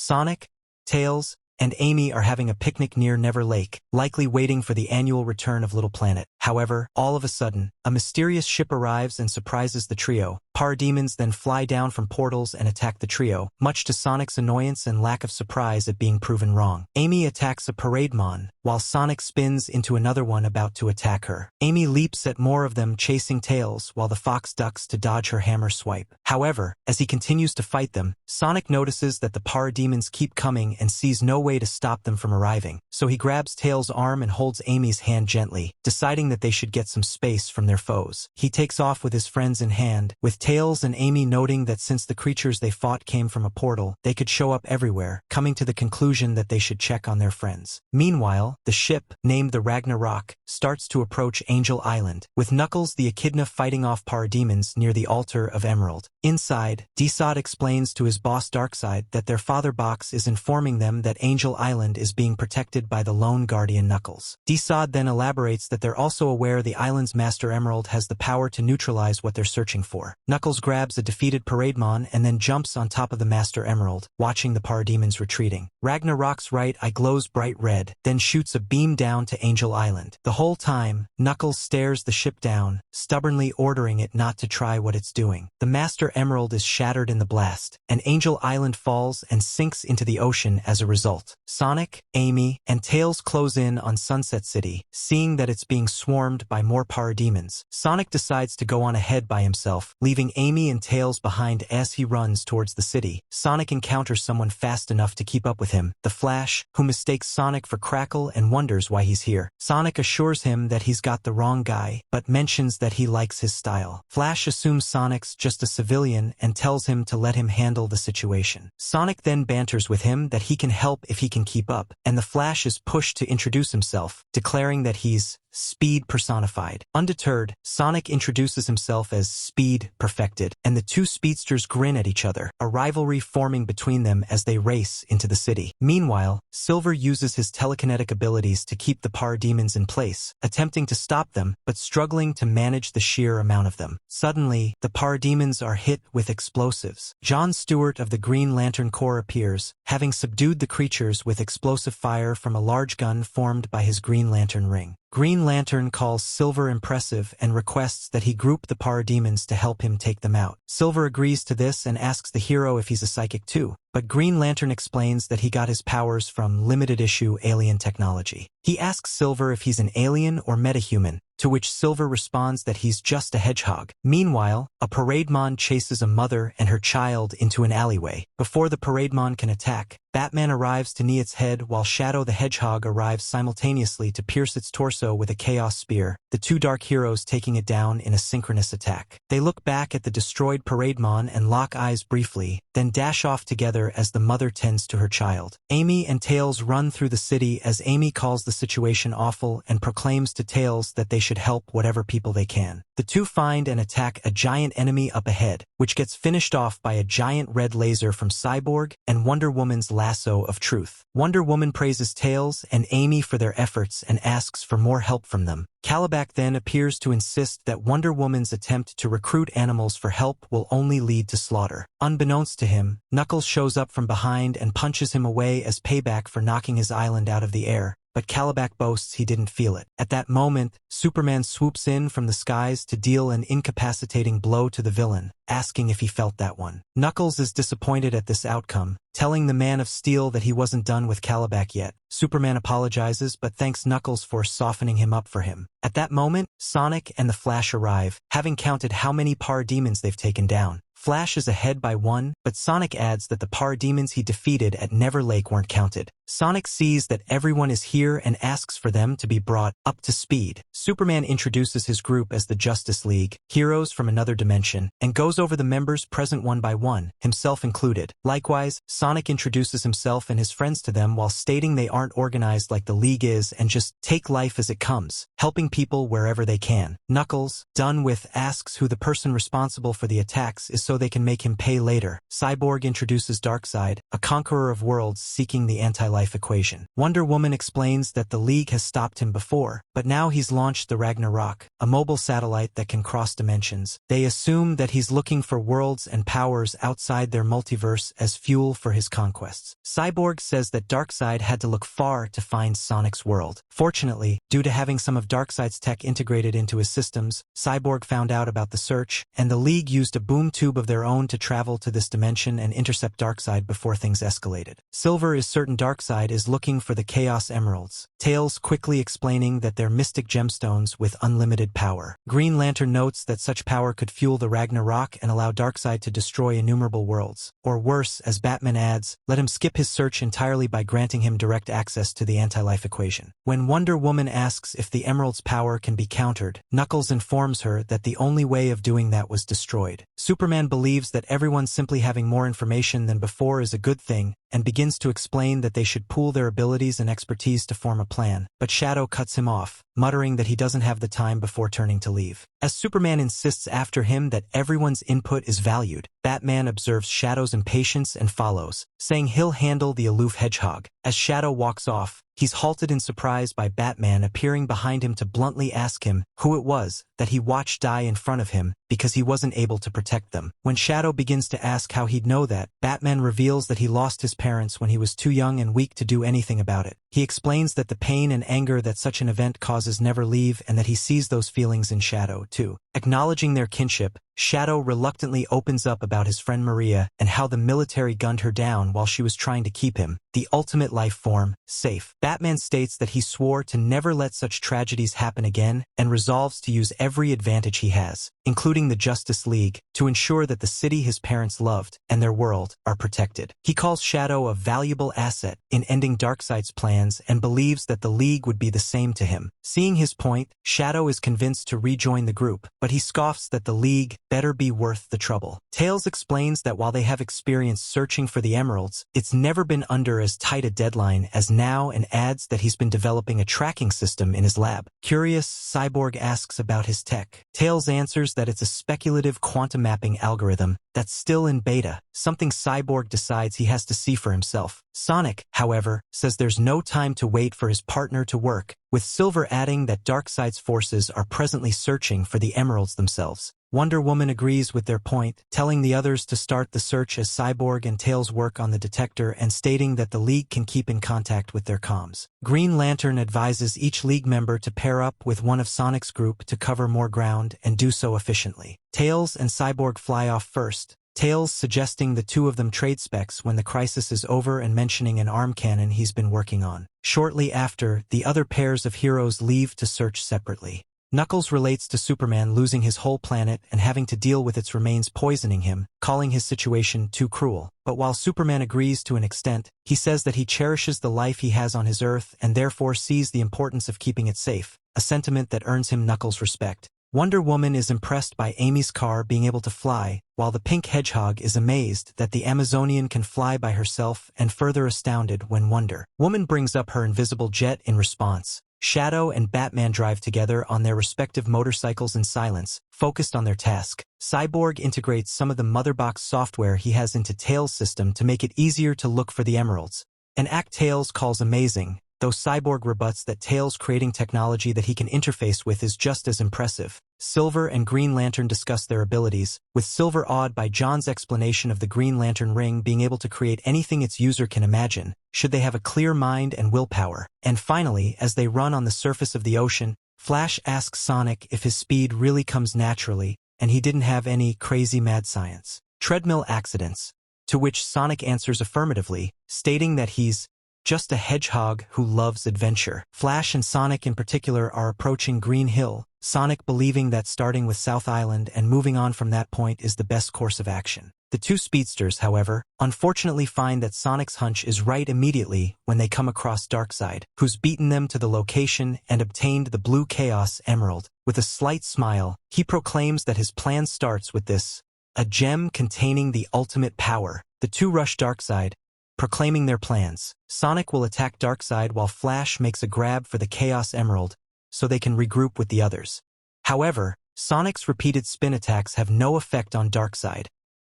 Sonic, Tails, and Amy are having a picnic near Never Lake, likely waiting for the annual return of Little Planet. However, all of a sudden, a mysterious ship arrives and surprises the trio. Parademons then fly down from portals and attack the trio, much to Sonic's annoyance and lack of surprise at being proven wrong. Amy attacks a Parademon, while Sonic spins into another one about to attack her. Amy leaps at more of them, chasing Tails, while the fox ducks to dodge her hammer swipe. However, as he continues to fight them, Sonic notices that the Parademons keep coming and sees no way to stop them from arriving, so he grabs Tails' arm and holds Amy's hand gently, deciding that they should get some space from their foes. He takes off with his friends in hand, with Tails and Amy noting that since the creatures they fought came from a portal, they could show up everywhere, coming to the conclusion that they should check on their friends. Meanwhile, the ship, named the Ragnarok, starts to approach Angel Island, with Knuckles the Echidna fighting off Parademons near the Altar of Emerald. Inside, Darkseid explains to his boss Darkseid that their father box is informing them that Angel Island is being protected by the lone guardian Knuckles. Darkseid then elaborates that they're also aware the island's Master Emerald has the power to neutralize what they're searching for. Knuckles grabs a defeated Parademon and then jumps on top of the Master Emerald, watching the Parademons retreating. Ragnarok's right eye glows bright red, then shoots a beam down to Angel Island. The whole time, Knuckles stares the ship down, stubbornly ordering it not to try what it's doing. The Master Emerald is shattered in the blast, and Angel Island falls and sinks into the ocean as a result. Sonic, Amy, and Tails close in on Sunset City, seeing that it's being swarmed by more Parademons. Sonic decides to go on ahead by himself, leaving Amy and Tails behind as he runs towards the city. Sonic encounters someone fast enough to keep up with him, the Flash, who mistakes Sonic for Crackle and wonders why he's here. Sonic assures him that he's got the wrong guy, but mentions that he likes his style. Flash assumes Sonic's just a civilian and tells him to let him handle the situation. Sonic then banters with him that he can help if he can keep up, and the Flash is pushed to introduce himself, declaring that he's Speed personified. Undeterred, Sonic introduces himself as Speed Perfected, and the two speedsters grin at each other, a rivalry forming between them as they race into the city. Meanwhile, Silver uses his telekinetic abilities to keep the Parademons in place, attempting to stop them, but struggling to manage the sheer amount of them. Suddenly, the Parademons are hit with explosives. John Stewart of the Green Lantern Corps appears, having subdued the creatures with explosive fire from a large gun formed by his Green Lantern ring. Green Lantern calls Silver impressive and requests that he group the Parademons to help him take them out. Silver agrees to this and asks the hero if he's a psychic too, but Green Lantern explains that he got his powers from limited-issue alien technology. He asks Silver if he's an alien or metahuman, to which Silver responds that he's just a hedgehog. Meanwhile, a Parademon chases a mother and her child into an alleyway. Before the Parademon can attack, Batman arrives to knee its head while Shadow the Hedgehog arrives simultaneously to pierce its torso with a Chaos Spear, the two dark heroes taking it down in a synchronous attack. They look back at the destroyed Parademon and lock eyes briefly, then dash off together as the mother tends to her child. Amy and Tails run through the city as Amy calls the situation awful and proclaims to Tails that they should help whatever people they can. The two find and attack a giant enemy up ahead, which gets finished off by a giant red laser from Cyborg and Wonder Woman's lasso of truth. Wonder Woman praises Tails and Amy for their efforts and asks for more help from them. Calabac then appears to insist that Wonder Woman's attempt to recruit animals for help will only lead to slaughter. Unbeknownst to him, Knuckles shows up from behind and punches him away as payback for knocking his island out of the air, but Calabac boasts he didn't feel it. At that moment, Superman swoops in from the skies to deal an incapacitating blow to the villain, asking if he felt that one. Knuckles is disappointed at this outcome, telling the Man of Steel that he wasn't done with Calabac yet. Superman apologizes but thanks Knuckles for softening him up for him. At that moment, Sonic and the Flash arrive, having counted how many Parademons they've taken down. Flash is ahead by one, but Sonic adds that the Parademons he defeated at Never Lake weren't counted. Sonic sees that everyone is here and asks for them to be brought up to speed. Superman introduces his group as the Justice League, heroes from another dimension, and goes over the members present one by one, himself included. Likewise, Sonic introduces himself and his friends to them while stating they aren't organized like the League is and just take life as it comes, helping people wherever they can. Knuckles, done with, asks who the person responsible for the attacks is so they can make him pay later. Cyborg introduces Darkseid, a conqueror of worlds seeking the anti-life anti-life equation. Wonder Woman explains that the League has stopped him before, but now he's launched the Ragnarok, a mobile satellite that can cross dimensions. They assume that he's looking for worlds and powers outside their multiverse as fuel for his conquests. Cyborg says that Darkseid had to look far to find Sonic's world. Fortunately, due to having some of Darkseid's tech integrated into his systems, Cyborg found out about the search, and the League used a boom tube of their own to travel to this dimension and intercept Darkseid before things escalated. Silver is certain Darkseid is looking for the Chaos Emeralds, Tails quickly explaining that they're mystic gemstones with unlimited power. Green Lantern notes that such power could fuel the Ragnarok and allow Darkseid to destroy innumerable worlds. Or worse, as Batman adds, let him skip his search entirely by granting him direct access to the anti-life equation. When Wonder Woman asks if the Emerald's power can be countered, Knuckles informs her that the only way of doing that was destroyed. Superman believes that everyone simply having more information than before is a good thing, and begins to explain that they should pool their abilities and expertise to form a plan, but Shadow cuts him off, muttering that he doesn't have the time before turning to leave. As Superman insists after him that everyone's input is valued, Batman observes Shadow's impatience and follows, saying he'll handle the aloof Hedgehog. As Shadow walks off, he's halted in surprise by Batman appearing behind him to bluntly ask him who it was that he watched die in front of him because he wasn't able to protect them. When Shadow begins to ask how he'd know that, Batman reveals that he lost his parents when he was too young and weak to do anything about it. He explains that the pain and anger that such an event causes never leave and that he sees those feelings in Shadow, too. Acknowledging their kinship, Shadow reluctantly opens up about his friend Maria and how the military gunned her down while she was trying to keep him, the ultimate life form, safe. Batman states that he swore to never let such tragedies happen again and resolves to use every advantage he has, including the Justice League, to ensure that the city his parents loved and their world are protected. He calls Shadow a valuable asset in ending Darkseid's plans and believes that the League would be the same to him. Seeing his point, Shadow is convinced to rejoin the group, but he scoffs that the League better be worth the trouble. Tails explains that while they have experience searching for the emeralds, it's never been under as tight a deadline as now and adds that he's been developing a tracking system in his lab. Curious, Cyborg asks about his tech. Tails answers that it's a speculative quantum mapping algorithm that's still in beta, something Cyborg decides he has to see for himself. Sonic, however, says there's no time to wait for his partner to work, with Silver adding that Darkseid's forces are presently searching for the emeralds themselves. Wonder Woman agrees with their point, telling the others to start the search as Cyborg and Tails work on the detector and stating that the League can keep in contact with their comms. Green Lantern advises each League member to pair up with one of Sonic's group to cover more ground and do so efficiently. Tails and Cyborg fly off first, Tails suggesting the two of them trade specs when the crisis is over and mentioning an arm cannon he's been working on. Shortly after, the other pairs of heroes leave to search separately. Knuckles relates to Superman losing his whole planet and having to deal with its remains poisoning him, calling his situation too cruel. But while Superman agrees to an extent, he says that he cherishes the life he has on his Earth and therefore sees the importance of keeping it safe, a sentiment that earns him Knuckles' respect. Wonder Woman is impressed by Amy's car being able to fly, while the pink Hedgehog is amazed that the Amazonian can fly by herself and further astounded when Wonder Woman brings up her invisible jet in response. Shadow and Batman drive together on their respective motorcycles in silence, focused on their task. Cyborg integrates some of the Motherbox software he has into Tails' system to make it easier to look for the emeralds, an act Tails calls amazing, though Cyborg rebuts that Tails creating technology that he can interface with is just as impressive. Silver and Green Lantern discuss their abilities, with Silver awed by John's explanation of the Green Lantern ring being able to create anything its user can imagine, should they have a clear mind and willpower. And finally, as they run on the surface of the ocean, Flash asks Sonic if his speed really comes naturally, and he didn't have any crazy mad science treadmill accidents, to which Sonic answers affirmatively, stating that he's just a hedgehog who loves adventure. Flash and Sonic in particular are approaching Green Hill, Sonic believing that starting with South Island and moving on from that point is the best course of action. The two speedsters, however, unfortunately find that Sonic's hunch is right immediately when they come across Darkseid, who's beaten them to the location and obtained the Blue Chaos Emerald. With a slight smile, he proclaims that his plan starts with this, a gem containing the ultimate power. The two rush Darkseid, proclaiming their plans. Sonic will attack Darkseid while Flash makes a grab for the Chaos Emerald, so they can regroup with the others. However, Sonic's repeated spin attacks have no effect on Darkseid,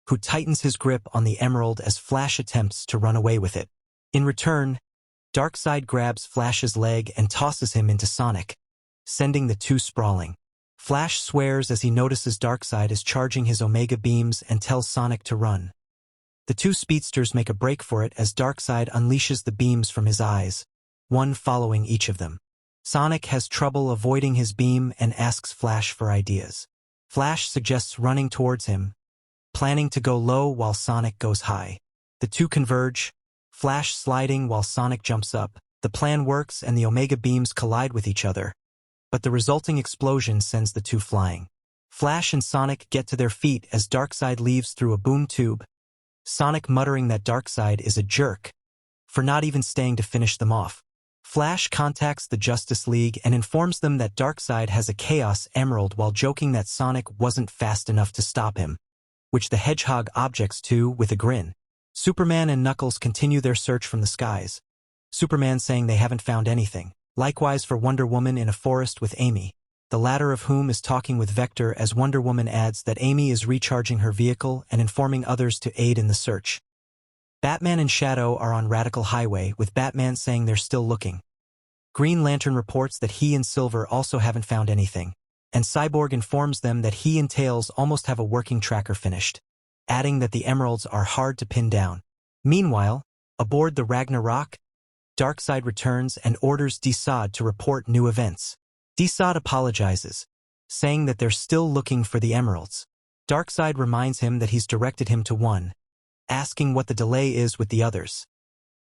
who tightens his grip on the emerald as Flash attempts to run away with it. In return, Darkseid grabs Flash's leg and tosses him into Sonic, sending the two sprawling. Flash swears as he notices Darkseid is charging his Omega beams and tells Sonic to run. The two speedsters make a break for it as Darkseid unleashes the beams from his eyes, one following each of them. Sonic has trouble avoiding his beam and asks Flash for ideas. Flash suggests running towards him, planning to go low while Sonic goes high. The two converge, Flash sliding while Sonic jumps up. The plan works and the Omega beams collide with each other, but the resulting explosion sends the two flying. Flash and Sonic get to their feet as Darkseid leaves through a boom tube, Sonic muttering that Darkseid is a jerk for not even staying to finish them off. Flash contacts the Justice League and informs them that Darkseid has a Chaos Emerald while joking that Sonic wasn't fast enough to stop him, which the Hedgehog objects to with a grin. Superman and Knuckles continue their search from the skies, Superman saying they haven't found anything. Likewise for Wonder Woman in a forest with Amy, the latter of whom is talking with Vector as Wonder Woman adds that Amy is recharging her vehicle and informing others to aid in the search. Batman and Shadow are on Radical Highway, with Batman saying they're still looking. Green Lantern reports that he and Silver also haven't found anything, and Cyborg informs them that he and Tails almost have a working tracker finished, adding that the emeralds are hard to pin down. Meanwhile, aboard the Ragnarok, Darkseid returns and orders Darkseid to report new events. Darkseid apologizes, saying that they're still looking for the emeralds. Darkseid reminds him that he's directed him to one, asking what the delay is with the others.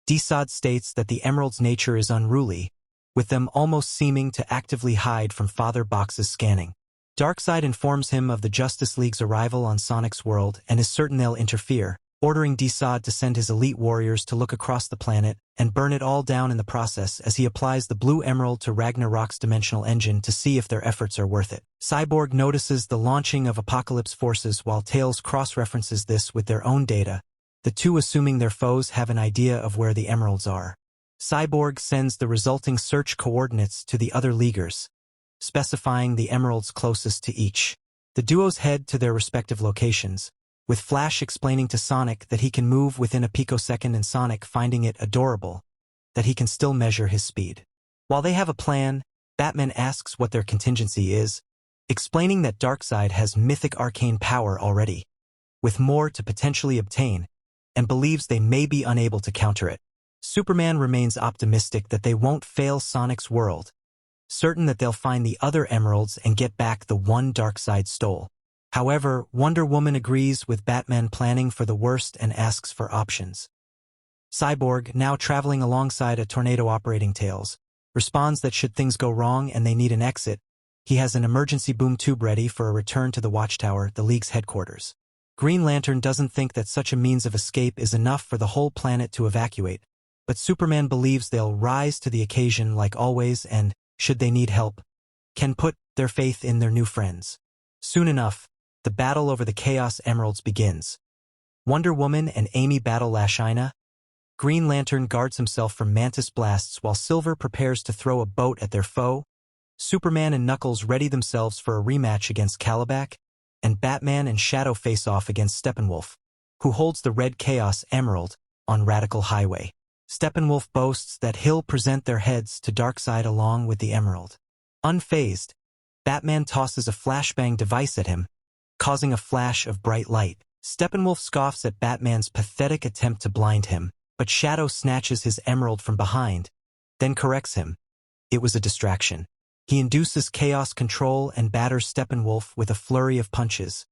Darkseid states that the emerald's nature is unruly, with them almost seeming to actively hide from Father Box's scanning. Darkseid informs him of the Justice League's arrival on Sonic's world and is certain they'll interfere, ordering Darkseid to send his elite warriors to look across the planet and burn it all down in the process as he applies the blue emerald to Ragnarok's dimensional engine to see if their efforts are worth it. Cyborg notices the launching of Apocalypse forces while Tails cross-references this with their own data, the two assuming their foes have an idea of where the emeralds are. Cyborg sends the resulting search coordinates to the other Leaguers, specifying the emeralds closest to each. The duos head to their respective locations, with Flash explaining to Sonic that he can move within a picosecond and Sonic finding it adorable that he can still measure his speed. While they have a plan, Batman asks what their contingency is, explaining that Darkseid has mythic arcane power already, with more to potentially obtain, and believes they may be unable to counter it. Superman remains optimistic that they won't fail Sonic's world, certain that they'll find the other emeralds and get back the one Darkseid stole. However, Wonder Woman agrees with Batman planning for the worst and asks for options. Cyborg, now traveling alongside a tornado operating Tails, responds that should things go wrong and they need an exit, he has an emergency boom tube ready for a return to the Watchtower, the League's headquarters. Green Lantern doesn't think that such a means of escape is enough for the whole planet to evacuate, but Superman believes they'll rise to the occasion like always and, should they need help, can put their faith in their new friends. Soon enough, the battle over the Chaos Emeralds begins. Wonder Woman and Amy battle Lashina. Green Lantern guards himself from Mantis blasts while Silver prepares to throw a boat at their foe. Superman and Knuckles ready themselves for a rematch against Calabac, and Batman and Shadow face off against Steppenwolf, who holds the red Chaos Emerald on Radical Highway. Steppenwolf boasts that he'll present their heads to Darkseid along with the emerald. Unfazed, Batman tosses a flashbang device at him, causing a flash of bright light. Steppenwolf scoffs at Batman's pathetic attempt to blind him, but Shadow snatches his emerald from behind, then corrects him. It was a distraction. He induces chaos control and batters Steppenwolf with a flurry of punches,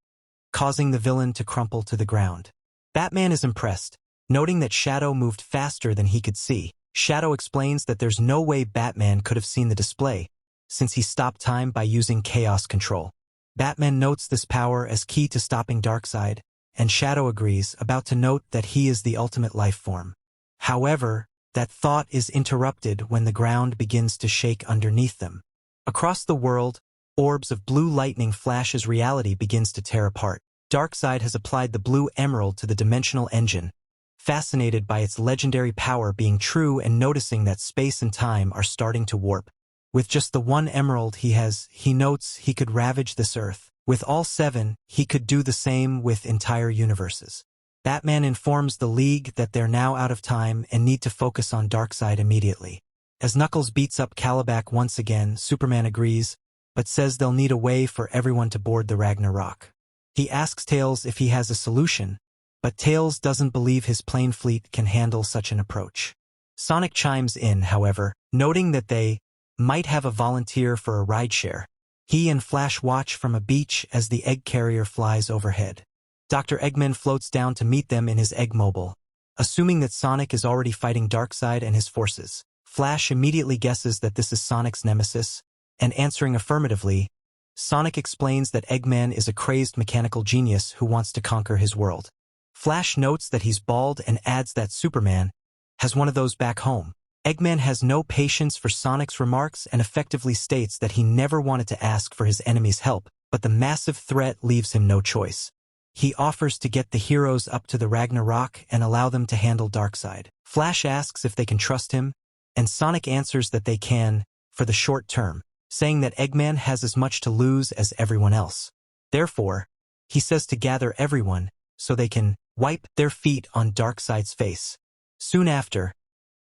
causing the villain to crumple to the ground. Batman is impressed, noting that Shadow moved faster than he could see. Shadow explains that there's no way Batman could have seen the display, since he stopped time by using chaos control. Batman notes this power as key to stopping Darkseid, and Shadow agrees, about to note that he is the ultimate life form. However, that thought is interrupted when the ground begins to shake underneath them. Across the world, orbs of blue lightning flash as reality begins to tear apart. Darkseid has applied the blue emerald to the dimensional engine, fascinated by its legendary power being true and noticing that space and time are starting to warp. With just the one emerald he notes he could ravage this Earth. With all 7, he could do the same with entire universes. Batman informs the League that they're now out of time and need to focus on Darkseid immediately. As Knuckles beats up Calabac once again, Superman agrees, but says they'll need a way for everyone to board the Ragnarok. He asks Tails if he has a solution, but Tails doesn't believe his plane fleet can handle such an approach. Sonic chimes in, however, noting that they might have a volunteer for a rideshare. He and Flash watch from a beach as the egg carrier flies overhead. Dr. Eggman floats down to meet them in his Eggmobile. Assuming that Sonic is already fighting Darkseid and his forces, Flash immediately guesses that this is Sonic's nemesis, and answering affirmatively, Sonic explains that Eggman is a crazed mechanical genius who wants to conquer his world. Flash notes that he's bald and adds that Superman has one of those back home. Eggman has no patience for Sonic's remarks and effectively states that he never wanted to ask for his enemy's help, but the massive threat leaves him no choice. He offers to get the heroes up to the Ragnarok and allow them to handle Darkseid. Flash asks if they can trust him, and Sonic answers that they can, for the short term, saying that Eggman has as much to lose as everyone else. Therefore, he says to gather everyone so they can wipe their feet on Darkseid's face. Soon after,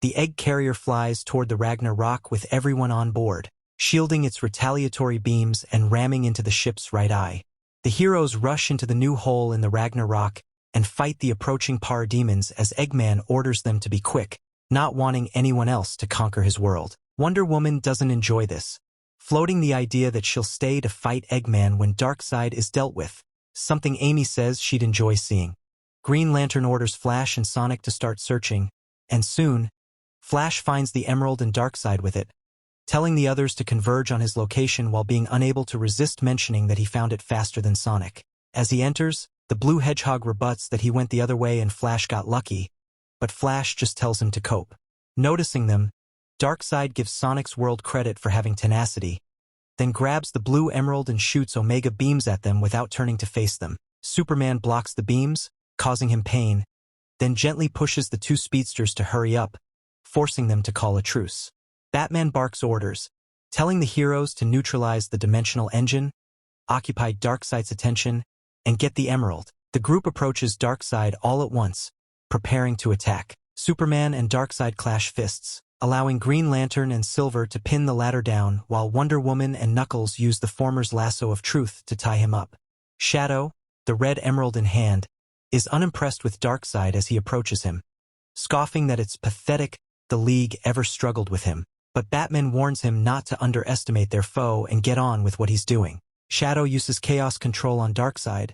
the egg carrier flies toward the Ragnarok with everyone on board, shielding its retaliatory beams and ramming into the ship's right eye. The heroes rush into the new hole in the Ragnarok and fight the approaching parademons as Eggman orders them to be quick, not wanting anyone else to conquer his world. Wonder Woman doesn't enjoy this, floating the idea that she'll stay to fight Eggman when Darkseid is dealt with, something Amy says she'd enjoy seeing. Green Lantern orders Flash and Sonic to start searching, and soon, Flash finds the emerald and Darkseid with it, telling the others to converge on his location while being unable to resist mentioning that he found it faster than Sonic. As he enters, the blue Hedgehog rebuts that he went the other way and Flash got lucky, but Flash just tells him to cope. Noticing them, Darkseid gives Sonic's world credit for having tenacity, then grabs the blue emerald and shoots Omega beams at them without turning to face them. Superman blocks the beams, causing him pain, then gently pushes the two speedsters to hurry up, forcing them to call a truce. Batman barks orders, telling the heroes to neutralize the dimensional engine, occupy Darkseid's attention, and get the emerald. The group approaches Darkseid all at once, preparing to attack. Superman and Darkseid clash fists, allowing Green Lantern and Silver to pin the latter down while Wonder Woman and Knuckles use the former's lasso of truth to tie him up. Shadow, the red emerald in hand, is unimpressed with Darkseid as he approaches him, scoffing that it's pathetic the League ever struggled with him. But Batman warns him not to underestimate their foe and get on with what he's doing. Shadow uses chaos control on Darkseid,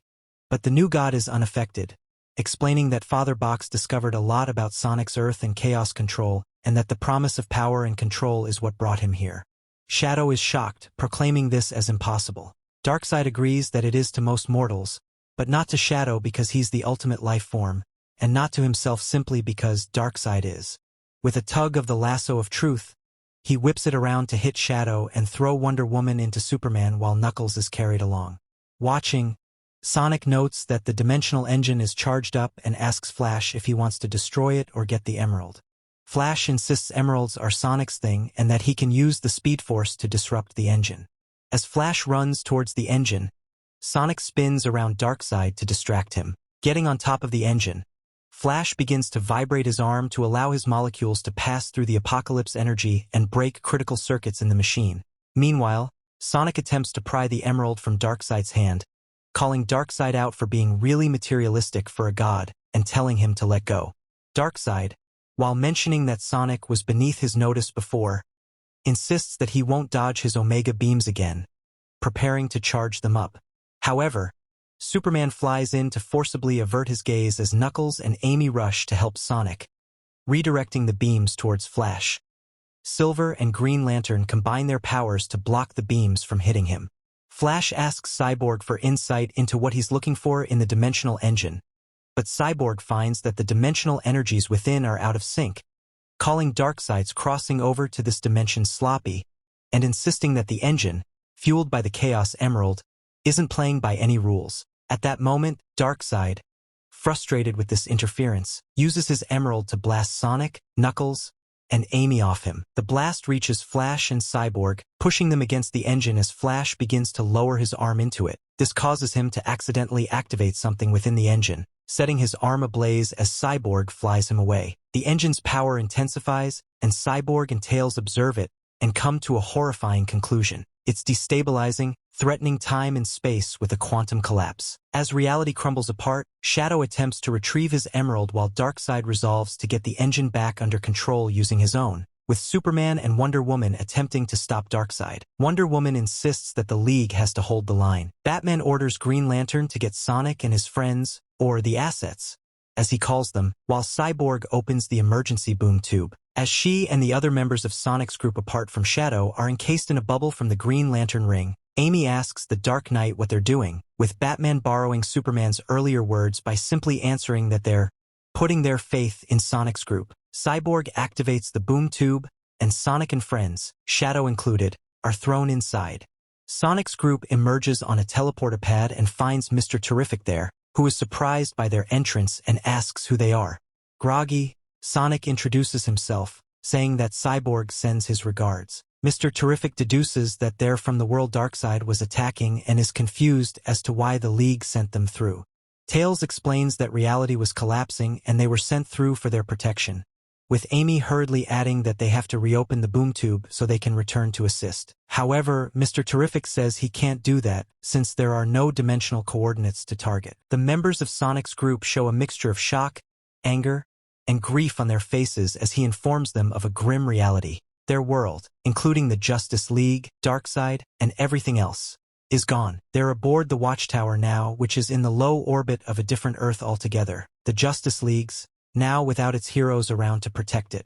but the new god is unaffected, explaining that Father Box discovered a lot about Sonic's Earth and chaos control, and that the promise of power and control is what brought him here. Shadow is shocked, proclaiming this as impossible. Darkseid agrees that it is to most mortals, but not to Shadow because he's the ultimate life form, and not to himself simply because Darkseid is. With a tug of the lasso of truth, he whips it around to hit Shadow and throw Wonder Woman into Superman while Knuckles is carried along. Watching, Sonic notes that the dimensional engine is charged up and asks Flash if he wants to destroy it or get the emerald. Flash insists emeralds are Sonic's thing and that he can use the Speed Force to disrupt the engine. As Flash runs towards the engine, Sonic spins around Darkseid to distract him. Getting on top of the engine, Flash begins to vibrate his arm to allow his molecules to pass through the apocalypse energy and break critical circuits in the machine. Meanwhile, Sonic attempts to pry the emerald from Darkseid's hand, calling Darkseid out for being really materialistic for a god and telling him to let go. Darkseid, while mentioning that Sonic was beneath his notice before, insists that he won't dodge his Omega beams again, preparing to charge them up. However, Superman flies in to forcibly avert his gaze as Knuckles and Amy rush to help Sonic, redirecting the beams towards Flash. Silver and Green Lantern combine their powers to block the beams from hitting him. Flash asks Cyborg for insight into what he's looking for in the dimensional engine, but Cyborg finds that the dimensional energies within are out of sync, calling Darkseid's crossing over to this dimension sloppy, and insisting that the engine, fueled by the Chaos Emerald, isn't playing by any rules. At that moment, Darkseid, frustrated with this interference, uses his emerald to blast Sonic, Knuckles, and Amy off him. The blast reaches Flash and Cyborg, pushing them against the engine as Flash begins to lower his arm into it. This causes him to accidentally activate something within the engine, setting his arm ablaze as Cyborg flies him away. The engine's power intensifies, and Cyborg and Tails observe it and come to a horrifying conclusion. It's destabilizing, threatening time and space with a quantum collapse. As reality crumbles apart, Shadow attempts to retrieve his emerald while Darkseid resolves to get the engine back under control using his own, with Superman and Wonder Woman attempting to stop Darkseid. Wonder Woman insists that the League has to hold the line. Batman orders Green Lantern to get Sonic and his friends, or the assets, as he calls them, while Cyborg opens the emergency boom tube. As she and the other members of Sonic's group apart from Shadow are encased in a bubble from the Green Lantern ring, Amy asks the Dark Knight what they're doing, with Batman borrowing Superman's earlier words by simply answering that they're putting their faith in Sonic's group. Cyborg activates the boom tube, and Sonic and friends, Shadow included, are thrown inside. Sonic's group emerges on a teleporter pad and finds Mr. Terrific there, who is surprised by their entrance and asks who they are. Groggy, Sonic introduces himself, saying that Cyborg sends his regards. Mr. Terrific deduces that they're from the world Darkseid was attacking and is confused as to why the League sent them through. Tails explains that reality was collapsing and they were sent through for their protection, with Amy hurriedly adding that they have to reopen the boom tube so they can return to assist. However, Mr. Terrific says he can't do that since there are no dimensional coordinates to target. The members of Sonic's group show a mixture of shock, anger, and grief on their faces as he informs them of a grim reality. Their world, including the Justice League, Darkseid, and everything else, is gone. They're aboard the Watchtower now, which is in the low orbit of a different Earth altogether. The Justice League's, now without its heroes around to protect it.